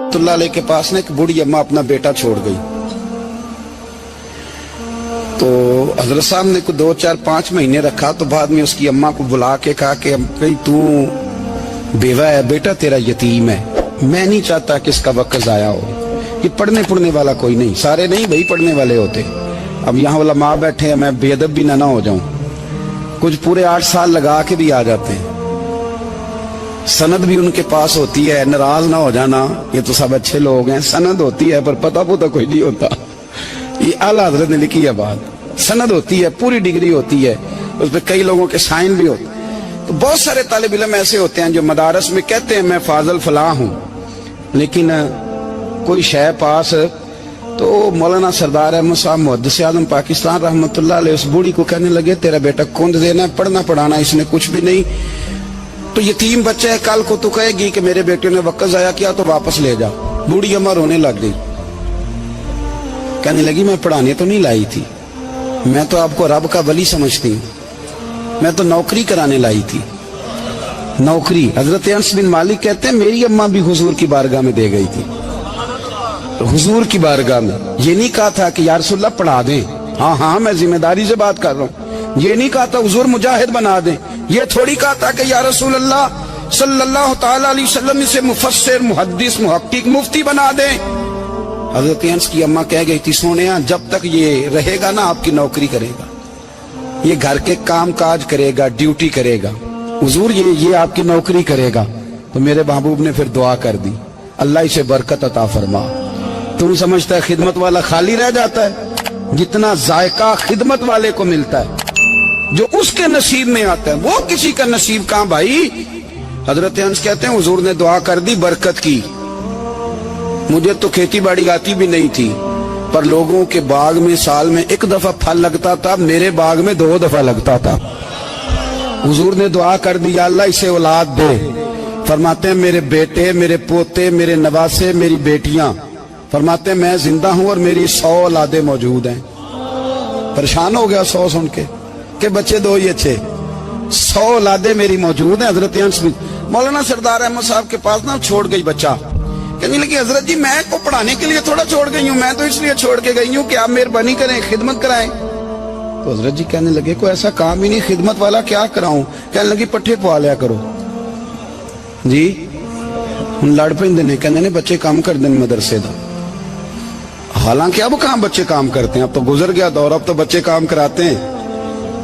रहमतुल्लाह अलैह के पास ना एक बूढ़ी अम्मा अपना बेटा छोड़ गई। तो हजरत साहब ने को 2, 4, 5 महीने रखा। तो बाद में उसकी अम्मा को बुला के कहा कि भाई तू बेवा है, बेटा तेरा यतीम है, मैं नहीं चाहता कि इसका वक्त जाया हो। ये पढ़ने वाला कोई नहीं, सारे नहीं भाई पढ़ने वाले होते। अब यहाँ वाला माँ बैठे हैं, मैं बेअदब भी ना हो जाऊं। कुछ पूरे 8 साल लगा के भी आ जाते हैं, सनद भी उनके पास होती है, नाराज ना हो जाना, ये तो सब अच्छे लोग हैं। सनद होती है पर पता कोई नहीं होता। ये आला हजरत ने लिखी है बात, सनद होती है, पूरी डिग्री होती है, उस पर कई लोगों के साइन भी होते हैं। तो बहुत सारे तालिब इल्म ऐसे होते हैं जो मदारस में कहते हैं मैं फाजल फलां हूँ, लेकिन कोई शय पास। तो मौलाना सरदार अहमद साहब मुहद्दिस आज़म पाकिस्तान रहमतुल्लाह अलैह उस बूढ़ी को कहने लगे तेरा बेटा कौन देना है, पढ़ना पढ़ाना इसने कुछ भी नहीं, तो यतीम बच्चा है, कल को तू कहेगी कि मेरे बेटे ने वक्त जाया किया तो वापस ले जा। बूढ़ी अम्मा रोने लग गई, कहने लगी मैं पढ़ाने तो नहीं लाई थी, मैं तो आपको रब का वली समझती हूँ, मैं तो नौकरी कराने लाई थी, नौकरी। हजरत अनस बिन मालिक कहते हैं मेरी अम्मा भी हुजूर की बारगाह में दे गई थी, हुजूर की बारगाह में। ये नहीं कहा था कि या रसूलल्लाह पढ़ा दें, हाँ मैं जिम्मेदारी से बात कर रहा हूँ। ये नहीं कहा था हुजूर मुजाहिद बना दें, ये थोड़ी कहा था कि या रसूलल्लाह सल्लल्लाहु तआला अलैहि वसल्लम से मुफस्सिर, मुहद्दिस, मुहक्किक, मुफ्ती बना दें। हजरत अनस की अम्मा कह गई थी सोनिया जब तक ये रहेगा ना आपकी नौकरी करेगा, ये घर के काम काज करेगा, ड्यूटी करेगा, हुजूर ये आपकी नौकरी करेगा। तो मेरे महबूब ने फिर दुआ कर दी, अल्लाह इसे बरकत अता फरमा। तुम समझता है खिदमत वाला खाली रह जाता है? जितना जायका खिदमत वाले को मिलता है, जो उसके नसीब में आता है, वो किसी का नसीब कहां भाई। हजरत अनस कहते हैं हुजूर ने दुआ कर दी, बरकत की। मुझे तो खेती बाड़ी आती भी नहीं थी, पर लोगों के बाग में साल में 1 दफा फल लगता था, मेरे बाग में 2 दफा लगता था। हुजूर ने दुआ कर दी अल्लाह इसे औलाद दे। फरमाते हैं मेरे बेटे, मेरे पोते, मेरे नवासे, मेरी बेटियां, फरमाते हैं मैं जिंदा हूं और मेरी 100 औलादे मौजूद हैं। परेशान हो गया 100 सुन के बच्चे 2 ही अच्छे, 100 औलादे मेरी मौजूद हैं। हजरत अनस मौलाना सरदार अहमद साहब के पास ना छोड़ गई बच्चा, कहने लगी हजरत जी मैं को पढ़ाने के लिए थोड़ा छोड़ गई हूँ, मैं तो इसलिए छोड़ के गई हूँ कि आप मेहरबानी करें, खिदमत कराएं। तो हजरत जी कहने लगे कोई ऐसा काम ही नहीं, खिदमत वाला क्या कराऊं। कहने लगी पट्ठे पवा लिया करो जी। हम लड़ पेंदे ने, कहने ने बच्चे काम कर दें मदरसे का। हालांकि अब कहाँ बच्चे काम करते हैं, अब तो गुजर गया दौर, अब तो बच्चे काम कराते हैं।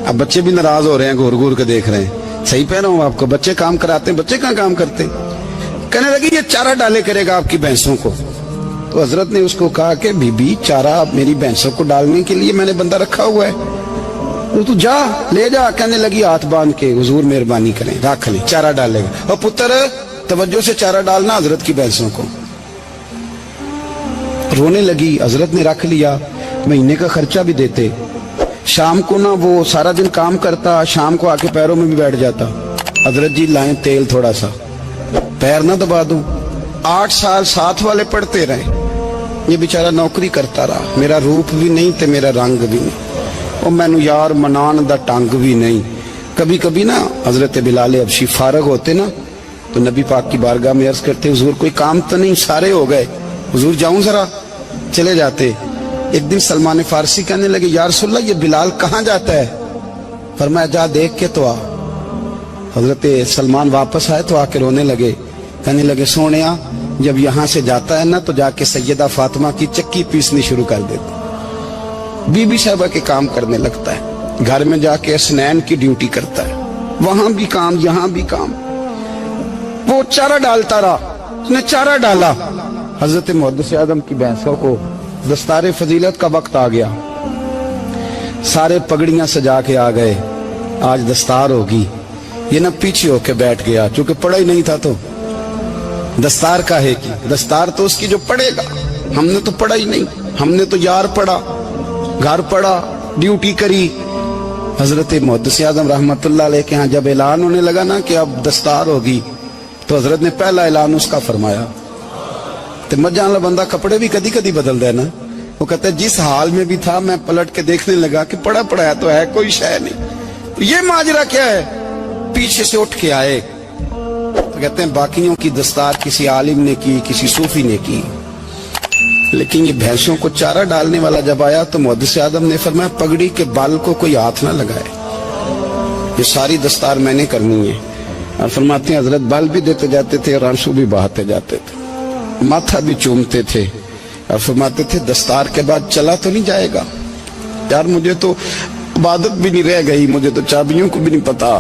अब बच्चे भी नाराज हो रहे हैं, घूर घूर के देख रहे हैं। सही कह रहा हूँ आपको, बच्चे काम कराते हैं, बच्चे कहाँ काम करते। कहने लगी ये चारा डाले करेगा आपकी भैंसों को। तो हजरत ने उसको कहा कि बीबी चारा मेरी भैंसों को डालने के लिए मैंने बंदा रखा हुआ है, तो तू जा ले जा। कहने लगी हाथ बांध के हुजूर मेहरबानी करें रख ले, चारा डालेगा। और पुत्र तवज्जो से चारा डालना हजरत की भैंसों को। रोने लगी, हजरत ने रख लिया, महीने का खर्चा भी देते। शाम को ना वो सारा दिन काम करता, शाम को आके पैरों में भी बैठ जाता, हजरत जी लाएं तेल थोड़ा सा, पैर ना दबा दूं। 8 साल साथ वाले पढ़ते रहे, ये बेचारा नौकरी करता रहा, मेरा रूप भी नहीं ते मेरा रंग भी नहीं, और मैनू यार मनान दा टंग भी नहीं। कभी कभी ना हजरत बिलाल हबशी फारग होते ना तो नबी पाक की बारगाह में अर्ज करते हुजूर कोई काम तो नहीं, सारे हो गए, हुजूर जाऊं जरा, चले जाते। एक दिन सलमान फारसी कहने लगे या रसूलल्लाह ये बिलाल कहाँ जाता है। फरमाया जा देख के तो आ। हजरत सलमान वापस आए तो आके रोने लगे, कहने लगे सोनिया जब यहाँ से जाता है ना तो जाके सैयदा फातिमा की चक्की पीसनी शुरू कर देता, बीबी साहबा के काम करने लगता है, घर में जाके स्नैन की ड्यूटी करता है, वहां भी काम यहाँ भी काम। वो चारा डालता रहा, उसने चारा डाला। हजरत मुहद्दिस आज़म की भैंसों को दस्तारे फजीलत का वक्त आ गया, सारे पगड़ियां सजा के आ गए, आज दस्तार होगी। ये ना पीछे होके बैठ गया, चूंकि पढ़ा ही नहीं था तो दस्तार का है कि दस्तार तो उसकी जो पढ़ेगा, हमने तो पढ़ा ही नहीं, हमने तो यार पढ़ा, घर पढ़ा, ड्यूटी करी। हजरत मुहद्दिस आज़म रहमतुल्लाह अलैह के यहाँ जब ऐलान होने लगा ना कि अब दस्तार होगी, तो हजरत ने पहला ऐलान उसका फरमाया। तो मजान वाला बंदा कपड़े भी कदी कदी बदल दे ना, वो कहता है जिस हाल में भी था मैं पलट के देखने लगा कि पढ़ा पढ़ाया तो है, कोई शय नहीं, तो ये माजरा क्या है। पीछे से उठ के आए तो कहते हैं बाकियों की दस्तार किसी आलिम ने की, किसी सूफी ने की, लेकिन ये भैंसों को चारा डालने वाला जब आया तो मुहद्दिस आदम ने फरमाया पगड़ी के बाल को कोई हाथ ना लगाए, ये सारी दस्तार मैंने करनी है। और फरमाते हैं हजरत बाल भी देते जाते थे और आंसू भी बहाते जाते थे, माथा भी चूमते थे और फरमाते थे दस्तार के बाद चला तो नहीं जाएगा यार, मुझे तो इबादत भी नहीं रह गई, मुझे तो चाबियों को भी नहीं पता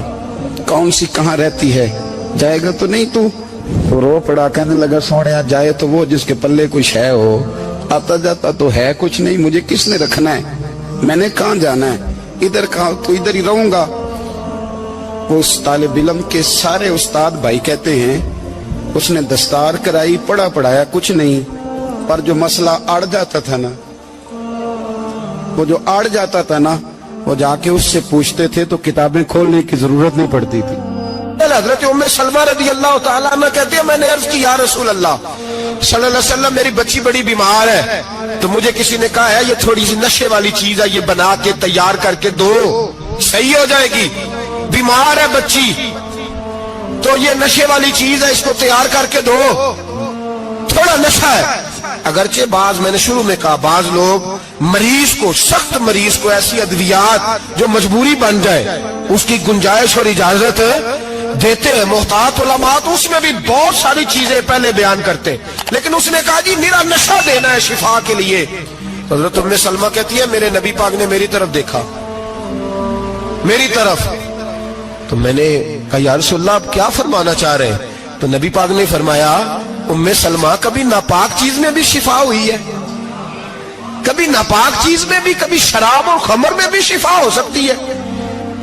कौन सी कहाँ रहती है, जाएगा तो नहीं तू? तो रो पड़ा, कहने लगा सोने जाए तो वो जिसके पल्ले कुछ है हो, आता जाता तो है कुछ नहीं, मुझे किसने रखना है, मैंने कहाँ जाना है, इधर कहाँ तो इधर ही रहूंगा। उस तालिब इल्म के सारे उस्ताद भाई कहते हैं उसने दस्तार कराई, पढ़ा पढ़ाया कुछ नहीं, पर जो मसला अड़ जाता था ना, वो जो अड़ जाता था ना, वो जाके उससे पूछते थे तो किताबें खोलने की जरूरत नहीं पड़ती थी। हजरत उम्मे सलमा रदी अल्लाह ताला अन्हा कहती है मैंने अर्ज की या रसूल अल्लाह सल्लल्लाहु अलैहि वसल्लम मेरी बच्ची बड़ी बीमार है, तो मुझे किसी ने कहा है ये थोड़ी सी नशे वाली चीज है, ये बना के तैयार करके दो सही हो जाएगी, बीमार है बच्ची तो ये नशे वाली चीज है, इसको तैयार करके दो, थोड़ा नशा है। अगरचे बाज, मैंने शुरू में कहा, बाज लोग मरीज को, सख्त मरीज को ऐसी अद्वियात जो मजबूरी बन जाए उसकी गुंजाइश और इजाजत देते हैं। मोहतात उलमा तो उसमें भी बहुत सारी चीजें पहले बयान करते, लेकिन उसने कहा जी निरा नशा देना है शिफा के लिए। हज़रत उम्मे सलमा कहती है मेरे नबी पाक ने मेरी तरफ देखा, मेरी तरफ, तो मैंने कहा या रसूलल्लाह आप क्या फरमाना चाह रहे हैं? तो नबी पाक ने फरमाया उम्मे सलमा कभी नापाक चीज में भी शिफा हुई है, कभी नापाक चीज में भी, कभी शराब और खमर में भी शिफा हो सकती है।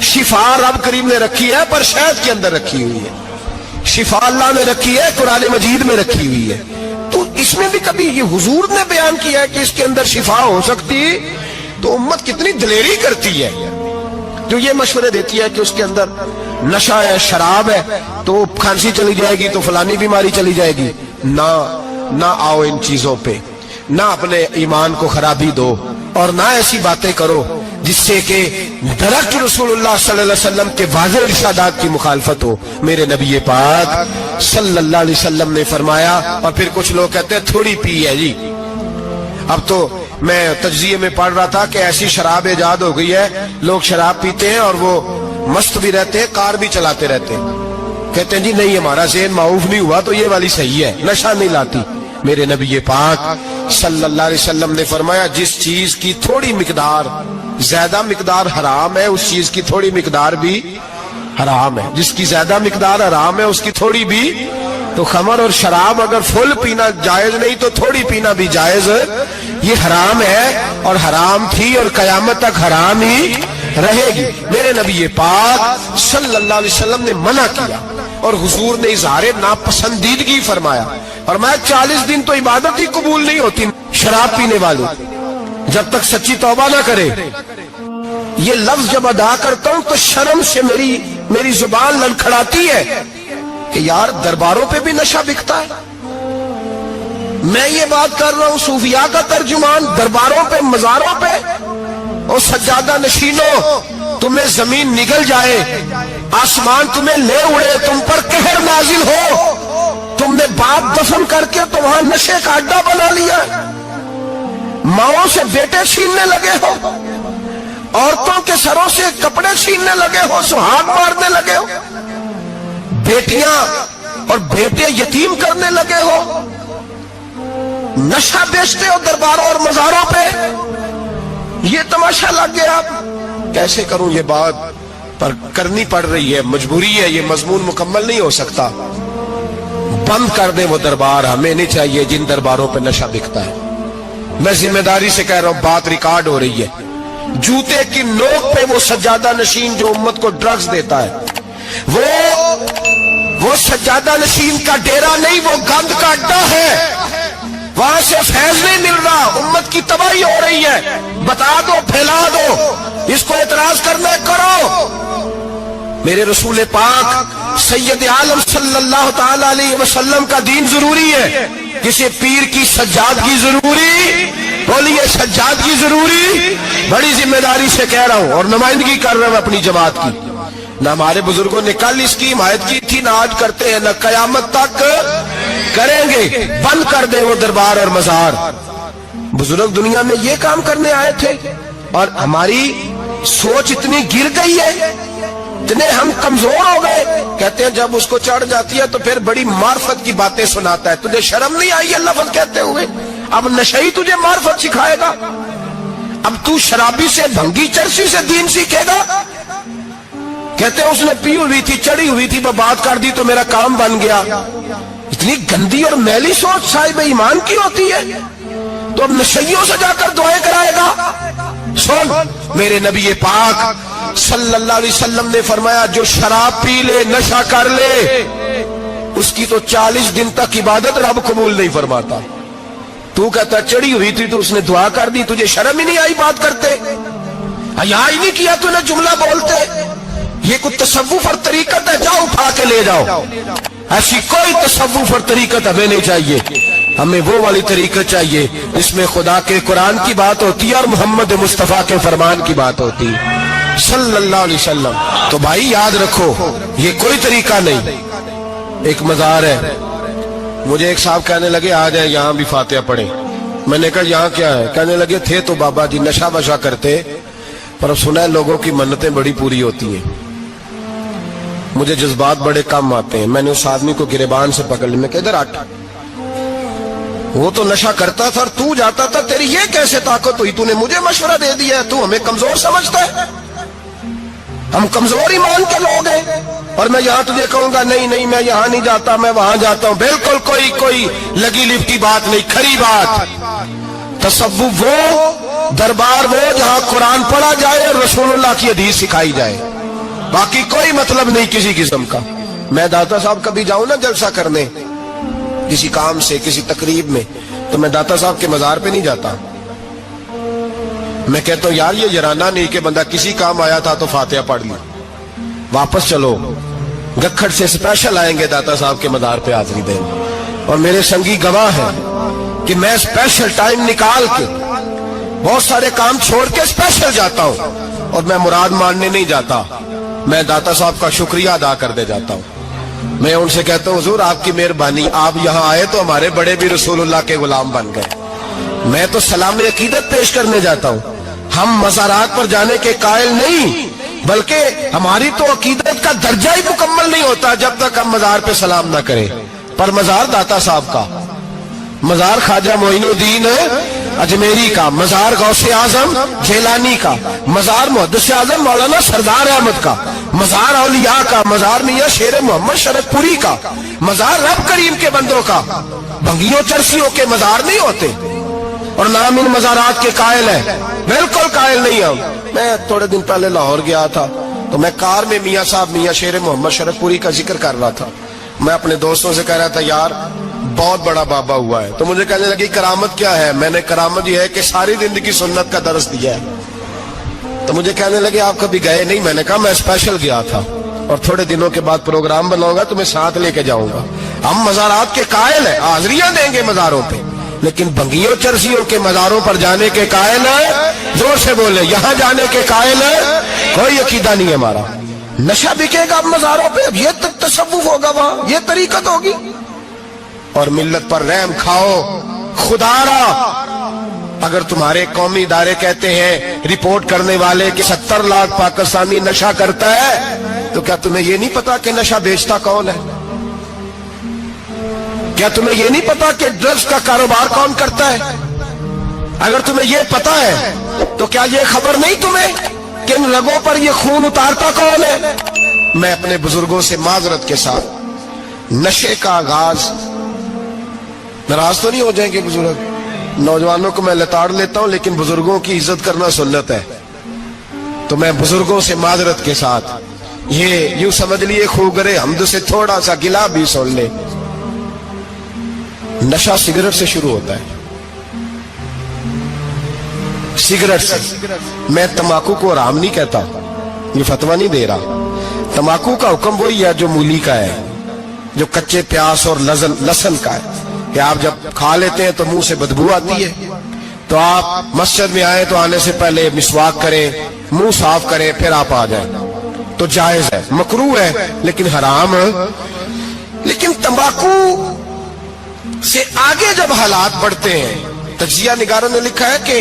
शिफा रब करीम ने रखी है पर शहद के अंदर रखी हुई है, शिफा अल्लाह ने रखी है कुरान मजीद में रखी हुई है, तो इसमें भी कभी ये हुजूर ने बयान किया है कि इसके अंदर शिफा हो सकती, तो उम्मत कितनी दलेरी करती है जो ये मशवरे देती है कि उसके अंदर नशा है, शराब है, तो खांसी चली जाएगी तो फलानी बीमारी चली जाएगी। ना आओ इन चीजों पे, ना अपने ईमान को खराबी दो और ना ऐसी बातें करो जिससे कि दरख्त रसूलुल्लाह सल्लल्लाहु अलैहि वसल्लम के वाज़ेह इरशादात की मुखालफत हो। मेरे नबी पाक सल्लल्लाहु अलैहि वसल्लम ने फरमाया, और फिर कुछ लोग कहते हैं थोड़ी पी है जी। अब तो मैं तज्जिये में पढ़ रहा था कि ऐसी शराब इजाद हो गई है, लोग शराब पीते हैं और वो मस्त भी रहते हैं, कार भी चलाते रहते हैं, कहते हैं जी नहीं हमारा ज़हन माऊफ नहीं हुआ तो ये वाली सही है, नशा नहीं लाती। मेरे नबी पाक सल्लल्लाहु अलैहि वसल्लम ने फरमाया जिस चीज की थोड़ी मिकदार, ज्यादा मिकदार हराम है उस चीज की थोड़ी मिकदार भी हराम है, जिसकी ज्यादा मिकदार हराम है उसकी थोड़ी भी। तो खमर और शराब अगर फुल पीना जायज नहीं तो थोड़ी पीना भी जायज, ये हराम है और हराम थी और कयामत तक हराम ही रहेगी। मेरे नबी पाक सल्लल्लाहु अलैहि वसल्लम ने मना किया और हुजूर ने इज़हारे नापसंदीदगी फरमाया, और मैं 40 दिन तो इबादत ही कबूल नहीं होती शराब पीने वालों जब तक सच्ची तौबा ना करे। ये लफ्ज जब अदा करता हूं तो शर्म से मेरी जुबान लड़खड़ाती है कि यार दरबारों पे भी नशा बिकता है। मैं ये बात कर रहा हूं सूफिया का तर्जुमान, दरबारों पे, मजारों पे, और सज्जादा नशीनों तुम्हें जमीन निगल जाए, आसमान तुम्हें ले उड़े, तुम पर कहर नाजिल हो, तुमने बाप दफन करके तो वहां नशे का अड्डा बना लिया, माओ से बेटे छीनने लगे हो, औरतों के सरों से कपड़े छीनने लगे हो, सुहाग मारने लगे हो, बेटियां और बेटे यतीम करने लगे हो, नशा बेचते हो दरबारों और मजारों पे, ये तमाशा लग गया। आप कैसे करूं ये बात, पर करनी पड़ रही है, मजबूरी है, ये मजमून मुकम्मल नहीं हो सकता। बंद कर दे वो दरबार, हमें नहीं चाहिए जिन दरबारों पे नशा बिकता है। मैं जिम्मेदारी से कह रहा हूं, बात रिकॉर्ड हो रही है। जूते की नोक पे वो सज्जादा नशीन जो उम्मत को ड्रग्स देता है, वो सज्जादा नशीन का डेरा नहीं, वो गंद का अड्डा है, वहां से फैज नहीं मिल रहा, उम्मत की तबाही हो रही है। बता दो, फैला दो, इसको एतराज करना करो। मेरे रसूल पाक सैयद आलम सल्लल्लाहु ताला अलैहि वसल्लम का दीन जरूरी है, किसी पीर की सज्जादगी जरूरी, बोलिए सज्जादगी जरूरी। बड़ी जिम्मेदारी से कह रहा हूं और नुमाइंदगी कर रहा हूं अपनी जमात की। نہ ہمارے بزرگوں نے کل اس کی حمایت کی تھی، نہ آج کرتے ہیں، نہ قیامت تک کریں گے۔ بند کر دیں وہ دربار اور مزار۔ بزرگ دنیا میں یہ کام کرنے آئے تھے، اور ہماری سوچ اتنی گر گئی ہے، اتنے ہم کمزور ہو گئے۔ کہتے ہیں جب اس کو چڑھ جاتی ہے تو پھر بڑی معرفت کی باتیں سناتا ہے۔ تجھے شرم نہیں آئی یہ لفظ کہتے ہوئے؟ اب نشئی تجھے معرفت سکھائے گا؟ اب تو شرابی سے، بھنگی چرسی سے دین سیکھے گا؟ کہتے ہیں اس نے پی ہوئی تھی، چڑھی ہوئی تھی، وہ بات کر دی تو میرا کام بن گیا۔ اتنی گندی اور میلی سوچ صاحب ایمان کی ہوتی ہے، تو اب نشیوں سے جا کر دعائیں کرائے گا؟ سن، میرے نبی پاک صلی اللہ علیہ وسلم نے فرمایا جو شراب پی لے، نشہ کر لے، اس کی تو 40 دن تک عبادت رب قبول نہیں فرماتا۔ تو کہتا چڑھی ہوئی تھی تو اس نے دعا کر دی، تجھے شرم ہی نہیں آئی بات کرتے؟ حیا ہی نہیں کیا تو نے جملہ بولتے؟ یہ کوئی تصوف اور طریقت ہے؟ جاؤ اٹھا کے لے جاؤ۔ ایسی کوئی تصوف اور طریقت ہمیں نہیں چاہیے، ہمیں وہ والی طریقت چاہیے جس میں خدا کے قرآن کی بات ہوتی ہے اور محمد مصطفیٰ کے فرمان کی بات ہوتی ہے صلی اللہ علیہ وسلم۔ تو بھائی یاد رکھو یہ کوئی طریقہ نہیں۔ ایک مزار ہے، مجھے ایک صاحب کہنے لگے آ جائیں یہاں بھی فاتحہ پڑھیں۔ میں نے کہا یہاں کیا ہے؟ کہنے لگے تھے تو بابا جی نشہ وشا کرتے، پر اب سنا ہے لوگوں کی منتیں بڑی پوری ہوتی ہیں۔ مجھے جذبات بڑے کم آتے ہیں۔ میں نے اس آدمی کو گریبان سے پکڑ لیا، میں کہ ادھر ہٹ، وہ تو نشہ کرتا تھا اور تو جاتا تھا، تیری یہ کیسے طاقت ہوئی؟ تو نے مجھے مشورہ دے دیا ہے، تو ہمیں کمزور سمجھتا ہے؟ ہم کمزور ایمان کے لوگ ہیں، اور میں یہاں تجھے کہوں گا نہیں نہیں میں یہاں نہیں جاتا، میں وہاں جاتا ہوں۔ بالکل کوئی لگی لپٹی بات نہیں، کھری بات۔ تصوف وہ، دربار وہ جہاں قرآن پڑھا جائے اور رسول اللہ کی حدیث سکھائی جائے، باقی کوئی مطلب نہیں کسی قسم کا۔ میں داتا صاحب کبھی جاؤں نا جلسہ کرنے کسی کام سے، کسی تقریب میں، تو میں داتا صاحب کے مزار پہ نہیں جاتا۔ میں کہتا ہوں یار یہ جرانہ نہیں کہ بندہ کسی کام آیا تھا تو فاتحہ پڑھ لی، واپس چلو گکھڑ سے اسپیشل آئیں گے داتا صاحب کے مزار پہ حاضری دیں، اور میرے سنگی گواہ ہیں کہ میں اسپیشل ٹائم نکال کے بہت سارے کام چھوڑ کے اسپیشل جاتا ہوں، اور میں مراد ماننے نہیں جاتا، میں داتا صاحب کا شکریہ ادا کر دے جاتا ہوں۔ میں ان سے کہتا ہوں حضور آپ کی مہربانی، آپ یہاں آئے تو ہمارے بڑے بھی رسول اللہ کے غلام بن گئے۔ میں تو سلام عقیدت پیش کرنے جاتا ہوں، ہم مزارات پر جانے کے قائل نہیں، بلکہ ہماری تو عقیدت کا درجہ ہی مکمل نہیں ہوتا جب تک ہم مزار پہ سلام نہ کریں۔ پر مزار داتا صاحب کا، مزار خواجہ معین الدین اجمیری کا، مزار غوث اعظم جیلانی کا، مزار محدث اعظم مولانا سردار احمد کا، مزار اولیاء کا، مزار میاں شیر محمد شرف پوری کا، مزار رب کریم کے بندوں کا۔ بھنگیوں چرسیوں کے مزار نہیں ہوتے، اور نام ان مزارات کے قائل ہیں، بالکل قائل نہیں ہم۔ میں تھوڑے دن پہلے لاہور گیا تھا تو میں کار میں میاں صاحب میاں شیر محمد شرف پوری کا ذکر کر رہا تھا۔ میں اپنے دوستوں سے کہہ رہا تھا یار بہت بڑا بابا ہوا ہے، تو مجھے کہنے لگی کرامت کیا ہے؟ میں نے کرامت یہ ہے کہ ساری زندگی سنت کا درس دیا ہے۔ تو مجھے کہنے لگے آپ کبھی گئے نہیں؟ میں نے کہا میں اسپیشل گیا تھا، اور تھوڑے دنوں کے بعد پروگرام بناؤں گا تو میں ساتھ لے کے جاؤں گا۔ ہم مزارات کے قائل ہیں، حاضریاں دیں گے مزاروں پہ، لیکن بھنگیوں چرسیوں کے مزاروں پر جانے کے قائل ہیں؟ زور سے بولے، یہاں جانے کے قائل ہیں؟ کوئی عقیدہ نہیں ہے ہمارا۔ نشہ بکے گا مزاروں پہ، اب یہ تصوف ہوگا وہاں، یہ طریقت ہوگی؟ اور ملت پر رحم کھاؤ خدا را۔ اگر تمہارے قومی ادارے کہتے ہیں رپورٹ کرنے والے کہ 70 لاکھ پاکستانی نشہ کرتا ہے، تو کیا تمہیں یہ نہیں پتا کہ نشہ بیچتا کون ہے؟ کیا تمہیں یہ نہیں پتا کہ ڈرگز کا کاروبار کون کرتا ہے؟ اگر تمہیں یہ پتا ہے تو کیا یہ خبر نہیں تمہیں کہ ان رگوں پر یہ خون اتارتا کون ہے؟ میں اپنے بزرگوں سے معذرت کے ساتھ، نشے کا آغاز، ناراض تو نہیں ہو جائیں گے بزرگ، نوجوانوں کو میں لتاڑ لیتا ہوں لیکن بزرگوں کی عزت کرنا سنت ہے، تو میں بزرگوں سے معذرت کے ساتھ یہ یوں سمجھ لیے خوگرے حمد سے تھوڑا سا گلا بھی سن لے۔ نشہ سگریٹ سے شروع ہوتا ہے، سگریٹ سے۔ میں تمباکو کو حرام نہیں کہتا، یہ فتویٰ نہیں دے رہا۔ تمباکو کا حکم وہی ہے جو مولی کا ہے، جو کچے پیاز اور لہسن کا ہے، کہ آپ جب کھا لیتے ہیں تو منہ سے بدبو آتی ہے، تو آپ مسجد میں آئیں تو آنے سے پہلے مسواک کریں، منہ صاف کریں، پھر آپ آ جائیں۔ तो जायज है, मकरूह है लेकिन हराम। लेकिन तंबाकू से आगे जब हालात बढ़ते हैं, तजिया निगारों ने लिखा है कि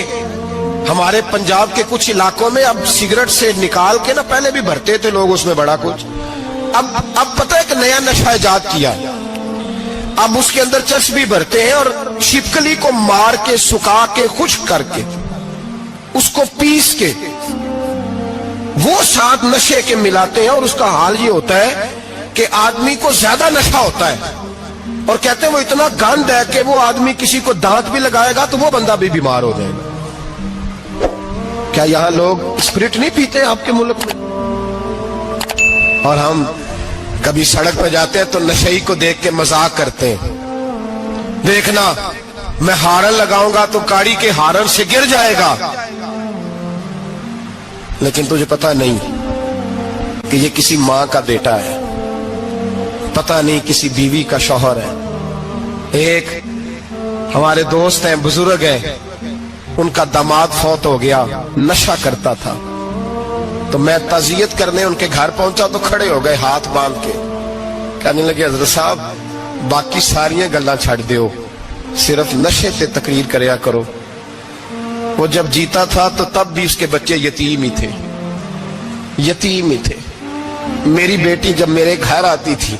हमारे पंजाब के कुछ इलाकों में अब सिगरेट से निकाल के ना, पहले भी भरते थे लोग उसमें बड़ा कुछ, अब पता है कि नया नशा इजाद किया, अब उसके अंदर चर्च भी भरते हैं और छिपकली को मार के सुखा के खुश्क करके उसको पीस के वो साथ नशे के मिलाते हैं, और उसका हाल ये होता है कि आदमी को ज्यादा नशा होता है, और कहते हैं वो इतना गंद है कि वो आदमी किसी को दांत भी लगाएगा तो वो बंदा भी बीमार हो जाएगा। क्या यहां लोग स्पिरिट नहीं पीते आपके मुल्क में? और हम कभी सड़क पे जाते हैं तो नशेई को देख के मजाक करते हैं, देखना मैं हारन लगाऊंगा तो गाड़ी के हारन से गिर जाएगा। लेकिन तुझे पता नहीं कि ये किसी मां का बेटा है, पता नहीं किसी बीवी का शौहर है। एक हमारे दोस्त हैं, बुजुर्ग हैं, उनका दामाद फौत हो गया, नशा करता था, तो मैं ताजियत करने उनके घर पहुंचा तो खड़े हो गए हाथ बांध के, कहने लगे हजरत साहब बाकी सारियां गल्लां छड़ दियो, सिर्फ नशे ते तकरीर करया करो। वो जब जीता था तो तब भी उसके बच्चे यतीम ही थे, यतीम ही थे। मेरी बेटी जब मेरे घर आती थी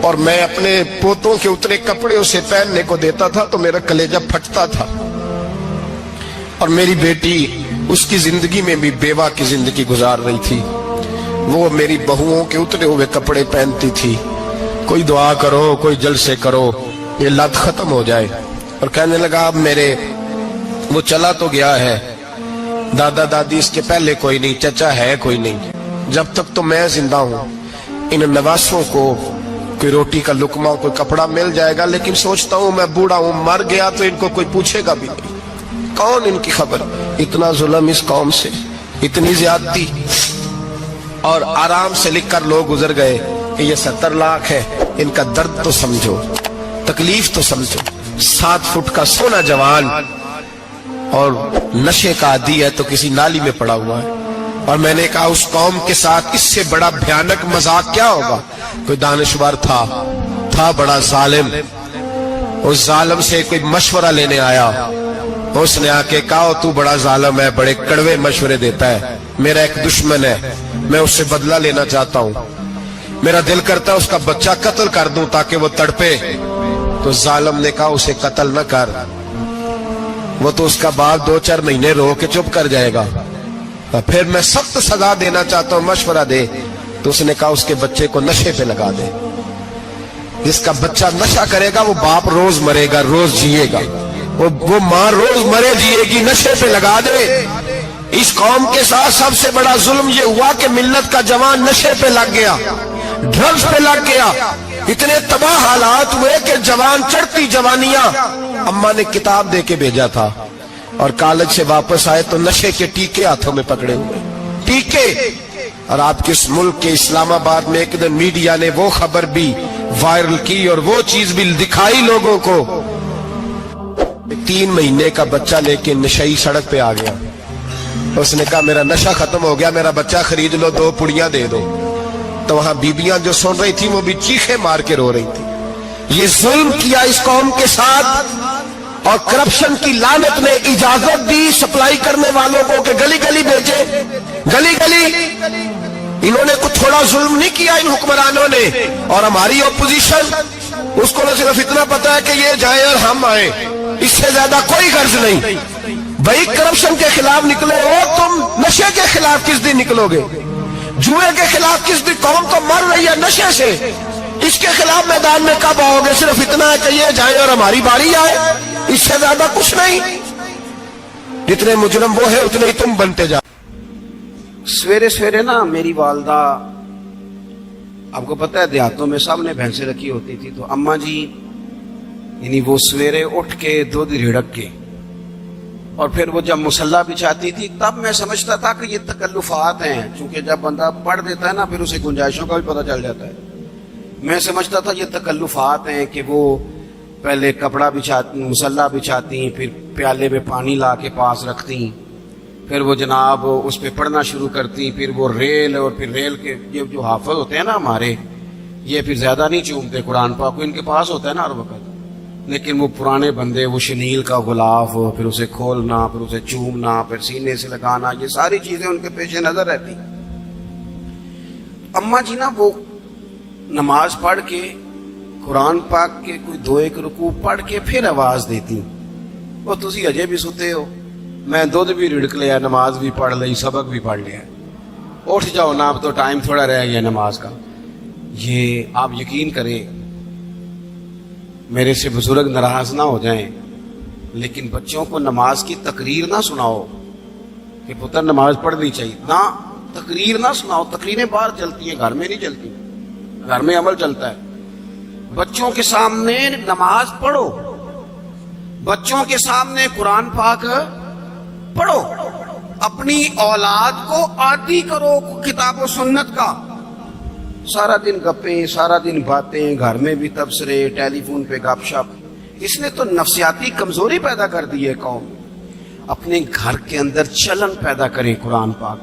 और मैं अपने पोतों के उतरे कपड़े उसे पहनने को देता था तो मेरा कलेजा फटता था। और मेरी बेटी उसकी जिंदगी में भी बेवा की जिंदगी गुजार रही थी, वो मेरी बहुओं के उतरे हुए कपड़े पहनती थी। कोई दुआ करो, कोई जलसे करो, ये लत खत्म हो जाए। और कहने लगा अब मेरे वो चला तो गया है, दादा दादी इसके पहले कोई नहीं, चचा है कोई नहीं, जब तक तो मैं जिंदा हूं इन नवासों को कोई रोटी का लुकमा, कोई कपड़ा मिल जाएगा। लेकिन सोचता हूं मैं बूढ़ा हूं, मर गया तो इनको कोई पूछेगा भी नहीं, कौन इनकी खबर। इतना जुल्म इस कौम से, इतनी ज्यादती, और आराम से लिखकर लोग गुजर गए कि ये 70 लाख है, इनका दर्द तो समझो, तकलीफ तो समझो। 7 फुट का सोना जवान और नशे का आदी है तो किसी नाली में पड़ा हुआ है। और मैंने कहा उस कौम के साथ इससे बड़ा भयानक मजाक क्या होगा। कोई दानिशवर था बड़ा जालिम, उस जालिम से कोई मशवरा लेने आया, उसने आके कहा तू बड़ा जालिम है, बड़े कड़वे मशवरे देता है, मेरा एक दुश्मन है, मैं उससे बदला लेना चाहता हूं, मेरा दिल करता है उसका बच्चा कत्ल कर दूं ताकि वो तड़पे। तो जालिम ने कहा उसे कत्ल न कर, वो तो उसका बाप 2-4 महीने रो के चुप कर जाएगा, फिर मैं सख्त सजा देना चाहता हूं, मशवरा दे। तो उसने कहा उसके बच्चे को नशे पे लगा दे, जिसका बच्चा नशा करेगा वो बाप रोज मरेगा, रोज जिएगा, वो मां रोज मरे जिएगी, नशे पे लगा दे। इस कौम के साथ सबसे बड़ा जुल्म ये हुआ कि मिल्लत का जवान नशे पे लग गया, ड्रग्स पे लग गया। इतने तबाह हालात हुए कि जवान चढ़ती जवानियां, अम्मा ने किताब दे के भेजा था और कॉलेज से वापस आए तो नशे के टीके हाथों में पकड़े हुए, टीके। और आपके इस मुल्क के इस्लामाबाद में एक दिन मीडिया ने वो खबर भी वायरल की और वो चीज भी दिखाई लोगों को, 3 महीने का बच्चा लेके नशई सड़क पे आ गया, उसने कहा मेरा नशा खत्म हो गया, मेरा बच्चा खरीद लो, 2 पुड़ियां दे दो। तो वहां बीबियां जो सुन रही थी वो भी चीखे मार के रो रही थी। ये जुल्म किया इस कौम के साथ, और करप्शन की लानत ने इजाजत दी सप्लाई करने वालों को कि गली गली भेजे, गली गली। इन्होंने कुछ थोड़ा जुल्म नहीं किया इन हुक्मरानों ने। और हमारी ऑपोजिशन, उसको न सिर्फ इतना पता है कि ये जाए और हम आए, इससे ज्यादा कोई गर्ज नहीं। भाई करप्शन के खिलाफ निकले हो तुम, नशे के खिलाफ किस दिन निकलोगे? जुए के खिलाफ किस दिन? कौम तो मर रही है नशे से, इसके खिलाफ मैदान में कब आओगे? सिर्फ इतना है कि ये जाए और हमारी बारी आए, इससे ज्यादा कुछ नहीं। जितने मुजरम वो है उतने ही तुम बनते जा। सवेरे सवेरे ना मेरी वालदा, आपको पता है देहातों में सामने भैंसें रखी होती थी, तो अम्मा जी यानी वो सवेरे उठ के दूध रिड़क के और फिर वो जब मुसल्ला बिछाती थी तब मैं समझता था कि ये तकल्लुफात हैं, क्योंकि जब बंदा पढ़ देता है ना फिर उसे गुंजाइशों का भी पता चल जाता है। मैं समझता था ये तकल्लुफात हैं कि वो पहले कपड़ा बिछाती, मुसल्ला बिछाती, फिर प्याले में पानी ला के पास रखती, پھر وہ جناب اس پہ پڑھنا شروع کرتی، پھر وہ ریل، اور پھر ریل کے یہ جو حافظ ہوتے ہیں نا ہمارے، یہ پھر زیادہ نہیں چومتے قرآن پاک کو، ان کے پاس ہوتا ہے نا ہر وقت، لیکن وہ پرانے بندے وہ شنیل کا غلاف، پھر اسے کھولنا، پھر اسے چومنا، پھر سینے سے لگانا، یہ ساری چیزیں ان کے پیش نظر رہتی۔ اماں جی نا وہ نماز پڑھ کے قرآن پاک کے کوئی 2-1 رکوع پڑھ کے پھر آواز دیتی، وہ تسی اجے بھی ستے ہو، میں دودھ بھی رڑک لیا، نماز بھی پڑھ لی، سبق بھی پڑھ لیا، اٹھ جاؤ نا، اب تو ٹائم تھوڑا رہ گیا نماز کا۔ یہ آپ یقین کریں، میرے سے بزرگ ناراض نہ ہو جائیں، لیکن بچوں کو نماز کی تقریر نہ سناؤ کہ پتر نماز پڑھنی چاہیے، نہ تقریر نہ سناؤ، تقریریں باہر چلتی ہیں، گھر میں نہیں چلتی، گھر میں عمل چلتا ہے۔ بچوں کے سامنے نماز پڑھو، بچوں کے سامنے قرآن پاک پڑھو، اپنی اولاد کو عادی کرو کتاب و سنت کا۔ سارا دن گپیں، سارا دن باتیں، گھر میں بھی تبصرے، ٹیلی فون پہ گپ شپ، اس نے تو نفسیاتی کمزوری پیدا کر دی ہے قوم۔ اپنے گھر کے اندر چلن پیدا کریں قرآن پاک۔